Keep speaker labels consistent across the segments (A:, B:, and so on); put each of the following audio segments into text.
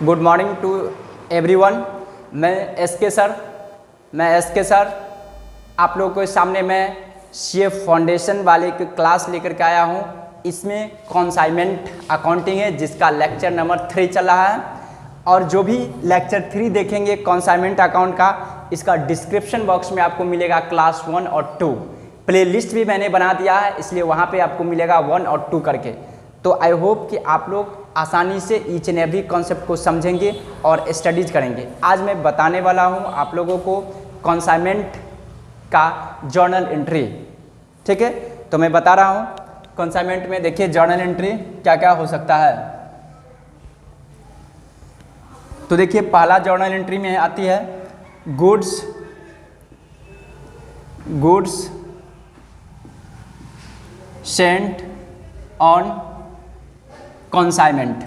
A: Good morning to everyone. मैं S K sir आप लोगों के सामने मैं सीए फाउंडेशन वाले की क्लास लेकर के आया हूँ। इसमें कॉन्साइनमेंट अकाउंटिंग है जिसका लेक्चर नंबर 3 चल रहा है और जो भी लेक्चर 3 देखेंगे कॉन्साइनमेंट अकाउंट का, इसका डिस्क्रिप्शन बॉक्स में आपको मिलेगा क्लास 1 और 2। प्ले लिस्ट भी मैंने बना दिया है, इसलिए वहाँ पे आपको मिलेगा 1 और 2 करके। तो आई होप कि आप लोग आसानी से ईच एंड एवरी कॉन्सेप्ट को समझेंगे और स्टडीज करेंगे। आज मैं बताने वाला हूँ आप लोगों को कॉन्साइनमेंट का जर्नल एंट्री। ठीक है, तो मैं बता रहा हूँ कॉन्साइनमेंट में देखिए जर्नल एंट्री क्या क्या हो सकता है। तो देखिए पहला जर्नल एंट्री में आती है goods sent on consignment.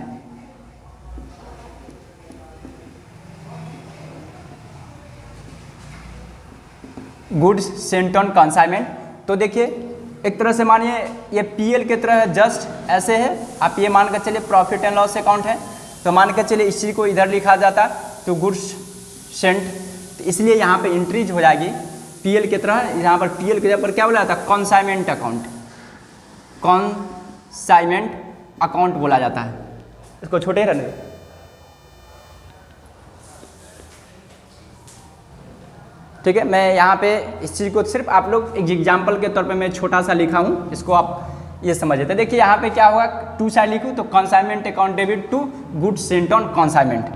A: Goods sent on consignment. तो देखिए एक तरह से मानिए ये पीएल की तरह है, जस्ट ऐसे है। आप ये मान कर चलिए प्रॉफिट एंड लॉस अकाउंट है, तो मान कर चलिए इसी को इधर लिखा जाता तो गुड्स सेंट, तो इसलिए यहाँ पे एंट्रीज हो जाएगी पीएल की तरह। यहाँ पर पीएल के जगह पर क्या बोला जाता है, कॉन्साइनमेंट अकाउंट, कॉन्साइनमेंट अकाउंट बोला जाता है। इसको छोटे रहने दो। ठीक है, मैं यहाँ पे इस चीज़ को सिर्फ आप लोग एक एग्जाम्पल के तौर पे मैं छोटा सा लिखा हूँ, इसको आप ये समझ लेते। देखिए यहाँ पे क्या होगा, 2 साइड लिखूँ तो consignment account debit to good sent on consignment,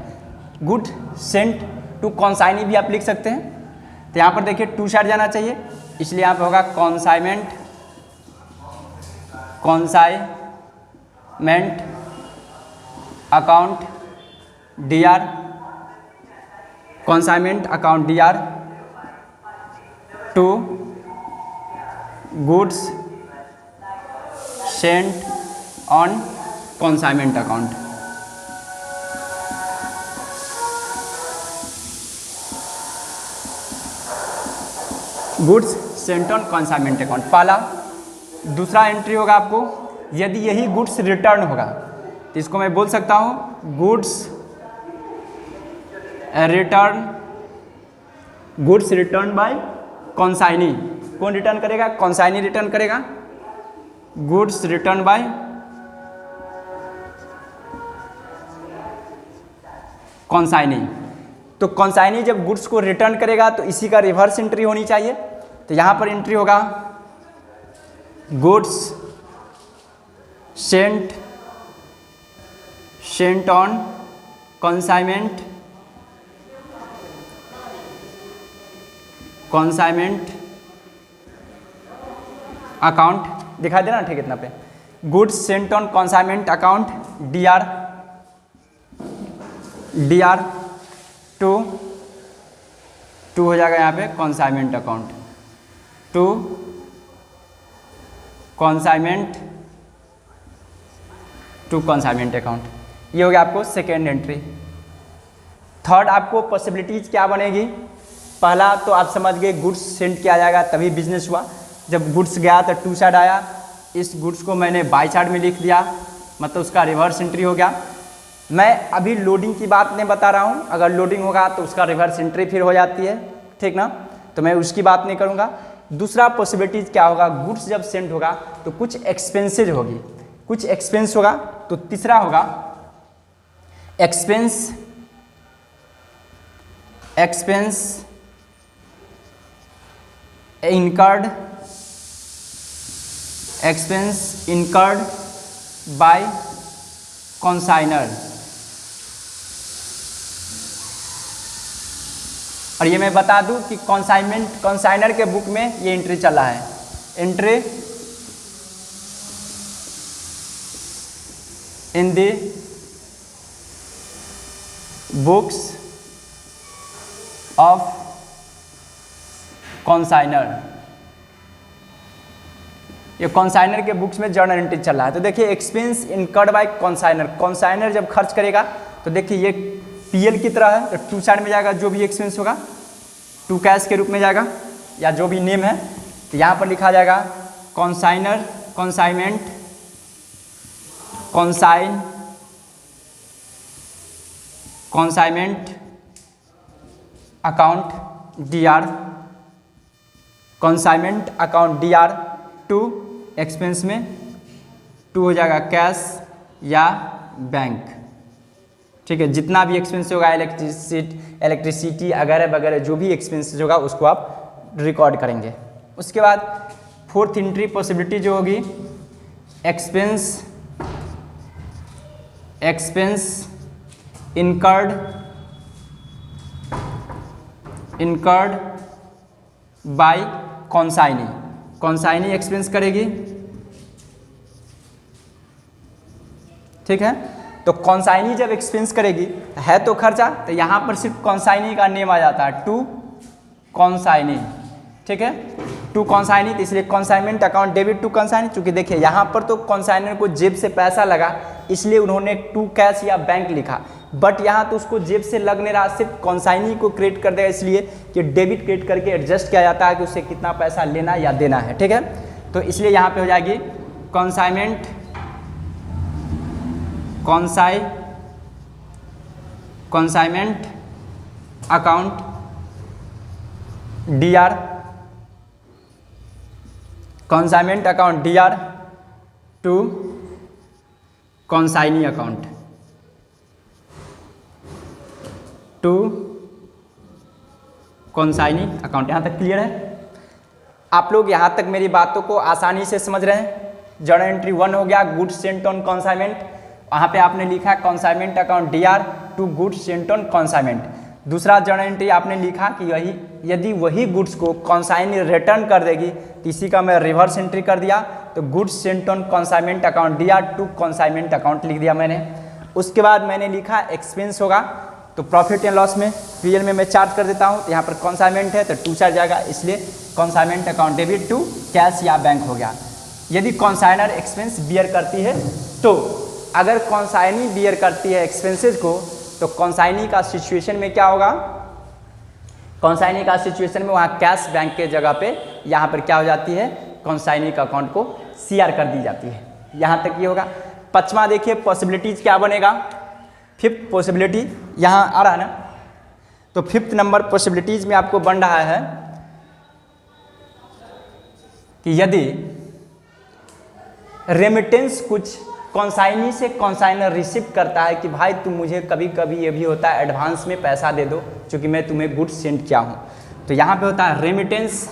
A: good sent to consignee भी आप लिख सकते हैं। तो यहाँ पर देखिए 2 साइड जाना चाहिए, इसलिए यहाँ पे होगा consignment account DR, consignment account DR to goods sent on consignment account. Goods sent on consignment account पहला। दूसरा एंट्री होगा आपको, यदि यही गुड्स रिटर्न होगा तो इसको मैं बोल सकता हूँ गुड्स रिटर्न बाय कॉन्साइनी। कौन रिटर्न करेगा, कॉन्साइनी रिटर्न करेगा। Goods return by consignee. तो कॉन्साइनी जब गुड्स को रिटर्न करेगा तो इसी का रिवर्स एंट्री होनी चाहिए। तो यहाँ पर एंट्री होगा goods sent on consignment account, दिखाई दे रहा ठीक इतना पे। Goods sent on consignment account DR to हो जाएगा यहाँ पे consignment account to consignment account. ये हो गया आपको सेकेंड एंट्री। थर्ड आपको पॉसिबिलिटीज क्या बनेगी, पहला तो आप समझ गए गुड्स सेंड किया जाएगा तभी बिजनेस हुआ। जब गुड्स गया तो 2 साइड आया, इस गुड्स को मैंने बाई साइड में लिख दिया, मतलब उसका रिवर्स एंट्री हो गया। मैं अभी लोडिंग की बात नहीं बता रहा हूँ, अगर लोडिंग होगा तो उसका रिवर्स एंट्री फिर हो जाती है, ठीक ना, तो मैं उसकी बात नहीं करूँगा। दूसरा पॉसिबिलिटीज क्या होगा, गुड्स जब सेंड होगा तो कुछ एक्सपेंसेज होगी, कुछ एक्सपेंस होगा। तो तीसरा होगा एक्सपेंस इनकर्ड बाय कॉन्साइनर। और ये मैं बता दूं कि कॉन्साइनर के बुक में ये एंट्री चला है, entry in the books of consignor. ये कॉन्साइनर के बुक्स में जर्नल एंट्री चल रहा है। तो देखिए एक्सपेंस इनकर्ड बाय कॉन्साइनर जब खर्च करेगा तो देखिए ये पीएल की तरह है, तो 2 साइड में जाएगा, जो भी एक्सपेंस होगा 2 कैश के रूप में जाएगा या जो भी नेम है, तो यहाँ पर लिखा जाएगा consignment consignment account DR, consignment account DR to expense में टू हो जाएगा कैश या बैंक। ठीक है, जितना भी एक्सपेंस होगा इलेक्ट्रिसिटी वगैरह वगैरह जो भी एक्सपेंस होगा उसको आप रिकॉर्ड करेंगे। उसके बाद फोर्थ एंट्री पॉसिबिलिटी जो होगी एक्सपेंस इनकर्ड बाय कॉन्साइनी एक्सपेंस करेगी। ठीक है, तो कॉन्साइनी जब एक्सपेंस करेगी है तो खर्चा, तो यहाँ पर सिर्फ कॉन्साइनी का नेम आ जाता है, टू कॉन्साइनी। ठीक है, टू कॉन्साइनी, तो इसलिए कॉन्साइनमेंट अकाउंट डेबिट टू कॉन्साइनी। चूंकि देखिए यहाँ पर तो कॉन्साइनर को जेब से पैसा लगा इसलिए उन्होंने टू कैश या बैंक लिखा, बट यहाँ तो उसको जेब से लग नहीं रहा, सिर्फ कॉन्साइनी को क्रिएट कर देगा, इसलिए कि डेबिट क्रिएट करके एडजस्ट किया जाता है कि उससे कितना पैसा लेना या देना है। ठीक है, तो इसलिए यहाँ पे हो जाएगी consignment account DR, consignment account DR to consignee account यहाँ तक क्लियर है? आप लोग यहाँ तक मेरी बातों को आसानी से समझ रहे हैं? जर्नल एंट्री 1 हो गया गुड्स सेंट ऑन कॉन्साइनमेंट, वहाँ पे आपने लिखा consignment account DR to goods sent on consignment. दूसरा जर्नल एंट्री आपने लिखा कि यदि वही गुड्स को कॉन्साइनी रिटर्न कर देगी तो इसी का मैं रिवर्स एंट्री कर दिया, तो goods sent on consignment account DR to consignment account लिख दिया मैंने। उसके बाद मैंने लिखा एक्सपेंस होगा तो प्रॉफिट एंड लॉस में PL में मैं चार्ज कर देता हूँ, यहाँ पर कॉन्साइनमेंट है तो टू चार्ज जाएगा, इसलिए consignment account debit to cash या बैंक हो गया। यदि कॉन्साइनर एक्सपेंस बियर करती है तो अगर कॉन्साइनी बियर करती है एक्सपेंसेस को तो कॉन्साइनी का सिचुएशन में क्या होगा? कॉन्साइनी का सिचुएशन में वहाँ कैश बैंक के जगह पे यहाँ पर क्या हो जाती है? कॉन्साइनी का अकाउंट को CR कर दी जाती है। यहाँ तक ये होगा। पांचवा देखिए पॉसिबिलिटीज क्या बनेगा? फिफ्थ पॉसिबिलिटी यहाँ आ रहा है ना, तो फिफ्थ नंबर पॉसिबिलिटीज में आपको बन रहा है कि यदि रेमिटेंस कुछ कॉन्साइनी से कॉन्साइनर रिसीव करता है कि भाई तुम मुझे कभी कभी ये भी होता है एडवांस में पैसा दे दो क्योंकि मैं तुम्हें गुड्स सेंड किया हूँ, तो यहाँ पे होता है रेमिटेंस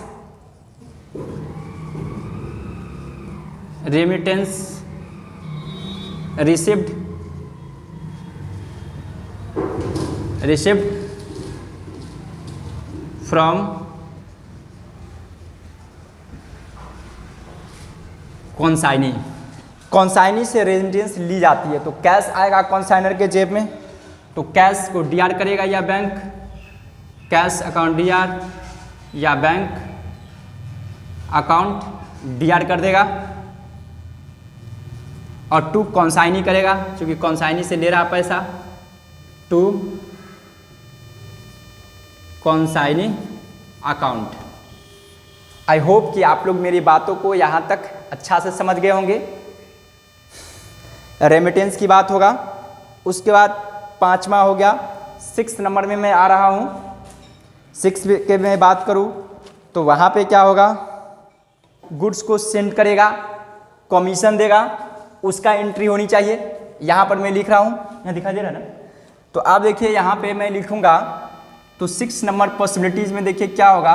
A: रिसीव्ड फ्रॉम कॉन्साइनी से रेमिटेंस ली जाती है, तो कैश आएगा कॉन्साइनर के जेब में, तो कैश को DR करेगा या बैंक, कैश अकाउंट DR या बैंक अकाउंट DR कर देगा, और टू कॉन्साइनी करेगा क्योंकि कॉन्साइनी से ले रहा पैसा, to consignee account. I hope कि आप लोग मेरी बातों को यहाँ तक अच्छा से समझ गए होंगे। रेमिटेंस की बात होगा। उसके बाद पांचवा हो गया, 6 नंबर में मैं आ रहा हूँ। 6 के मैं बात करूँ तो वहाँ पे क्या होगा? गुड्स को सेंड करेगा, कमीशन देगा, उसका एंट्री होनी चाहिए। यहाँ पर मैं लिख रहा हूँ, यहाँ दिखाई दे रहा है ना, तो आप देखिए यहाँ पे मैं लिखूँगा तो 6 नंबर पॉसिबिलिटीज़ में देखिए क्या होगा?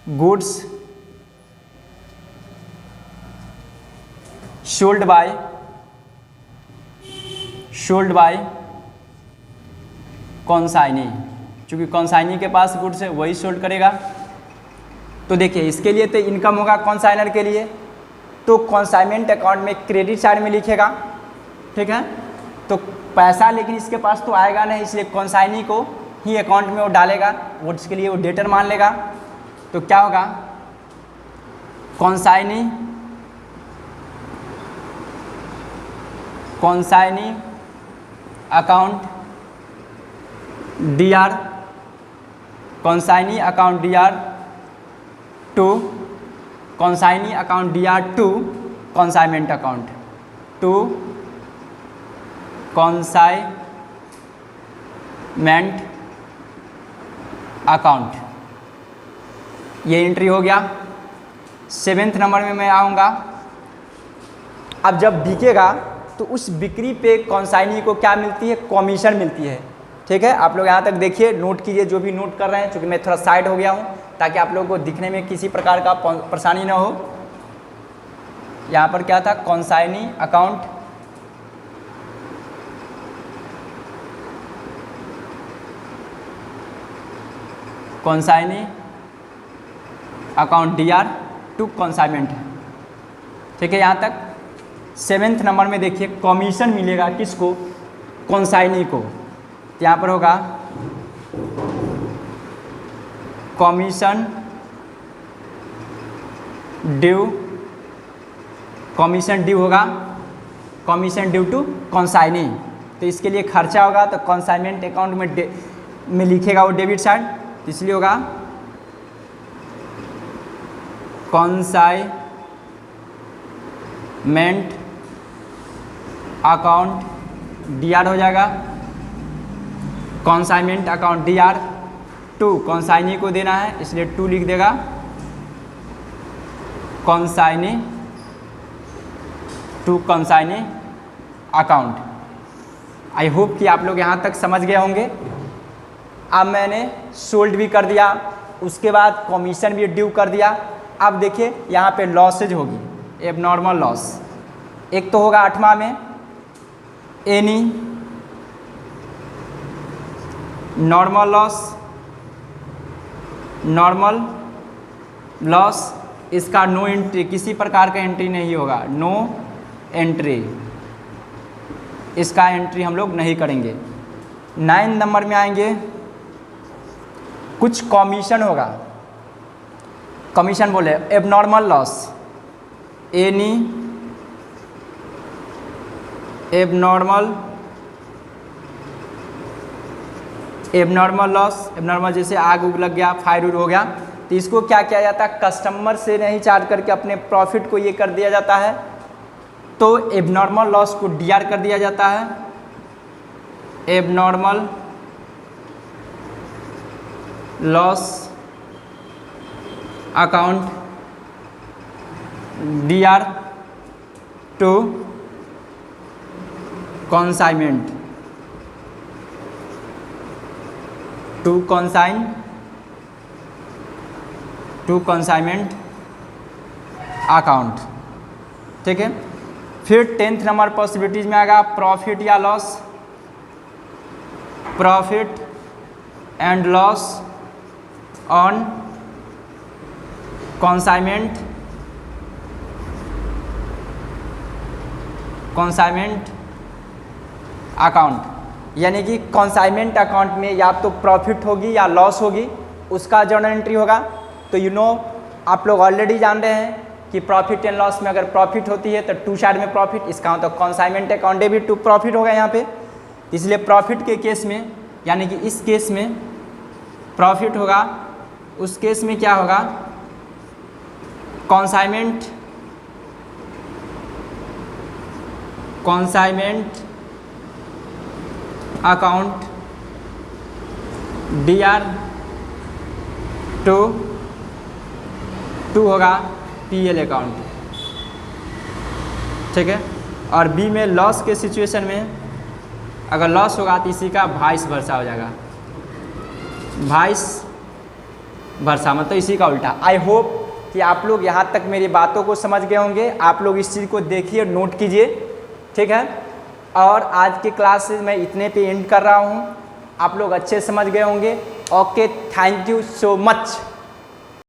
A: गुड्स सोल्ड बाय कॉन्साइनी, क्योंकि कॉन्साइनी के पास गुड्स है वही सोल्ड करेगा। तो देखिए इसके लिए तो इनकम होगा कॉन्साइनर के लिए, तो कॉन्साइनमेंट अकाउंट में क्रेडिट साइड में लिखेगा। ठीक है, तो पैसा लेकिन इसके पास तो आएगा नहीं, इसलिए कॉन्साइनी को ही अकाउंट में वो डालेगा, वो इसके लिए वो डेटर मान लेगा। तो क्या होगा? Consignee account DR, consignee account DR to consignee account DR to consignment account, to consignment account, ये एंट्री हो गया। 7वें नंबर में मैं आऊँगा। अब जब बिकेगा तो उस बिक्री पे कॉन्साइनी को क्या मिलती है? कमीशन मिलती है। ठीक है, आप लोग यहाँ तक देखिए, नोट कीजिए जो भी नोट कर रहे हैं, क्योंकि मैं थोड़ा साइड हो गया हूँ ताकि आप लोगों को दिखने में किसी प्रकार का परेशानी ना हो। यहाँ पर क्या था? कॉन्साइनी account, कॉन्साइनी account DR to consignment. ठीक है, यहाँ तक। 7वें नंबर में देखिए, कमीशन मिलेगा किसको? कॉन्साइनी को। तो यहाँ पर होगा कमीशन ड्यू, कमीशन ड्यू होगा, कमीशन ड्यू टू कॉन्साइनी। तो इसके लिए खर्चा होगा, तो कॉन्साइनमेंट अकाउंट में लिखेगा वो डेबिट साइड, तो इसलिए होगा कॉन्साइनमेंट अकाउंट DR हो जाएगा। कॉन्साइनमेंट अकाउंट DR टू कॉन्साइनी को देना है, इसलिए टू लिख देगा। कॉन्साइनी to consignee account. I hope कि आप लोग यहाँ तक समझ गए होंगे। अब मैंने सोल्ड भी कर दिया, उसके बाद कमीशन भी ड्यू कर दिया। अब देखिए यहाँ पे लॉसेज होगी, एबनॉर्मल लॉस। एक तो होगा 8वां में any normal loss, normal loss, इसका नो एंट्री, किसी प्रकार का एंट्री नहीं होगा, नो एंट्री, इसका एंट्री हम लोग नहीं करेंगे। 9 नंबर में आएंगे, कुछ कमीशन होगा, कमीशन बोले abnormal loss, any abnormal loss, abnormal जैसे आग उग लग गया, फायर उड़ हो गया, तो इसको क्या किया जाता है? कस्टमर से नहीं चार्ज करके अपने प्रॉफिट को ये कर दिया जाता है, तो एबनॉर्मल लॉस को DR कर दिया जाता है। Abnormal loss account DR to consignment, to consignment account. ठीक है, फिर 10th नंबर पॉसिबिलिटीज में आएगा प्रॉफिट या loss, profit and loss on consignment account, यानी कि कॉन्साइनमेंट अकाउंट में या तो प्रॉफिट होगी या लॉस होगी, उसका जर्नल एंट्री होगा। तो आप लोग ऑलरेडी जान रहे हैं कि प्रॉफिट एंड लॉस में अगर प्रॉफिट होती है तो टू साइड में प्रॉफिट, इसका मतलब consignment account debit to profit होगा यहाँ पे। इसलिए प्रॉफिट के केस में, यानी कि इस केस में प्रॉफिट होगा, उस केस में क्या होगा? कॉन्साइनमेंट अकाउंट DR टू होगा PL अकाउंट। ठीक है, और B में लॉस के सिचुएशन में अगर लॉस होगा तो इसी का वाइस वर्सा हो जाएगा, वाइस वर्सा मतलब इसी का उल्टा। आई होप कि आप लोग यहाँ तक मेरी बातों को समझ गए होंगे। आप लोग इस चीज़ को देखिए, नोट कीजिए। ठीक है, और आज की क्लासेस मैं इतने पे एंड कर रहा हूँ। आप लोग अच्छे समझ गए होंगे। Okay, thank you so much.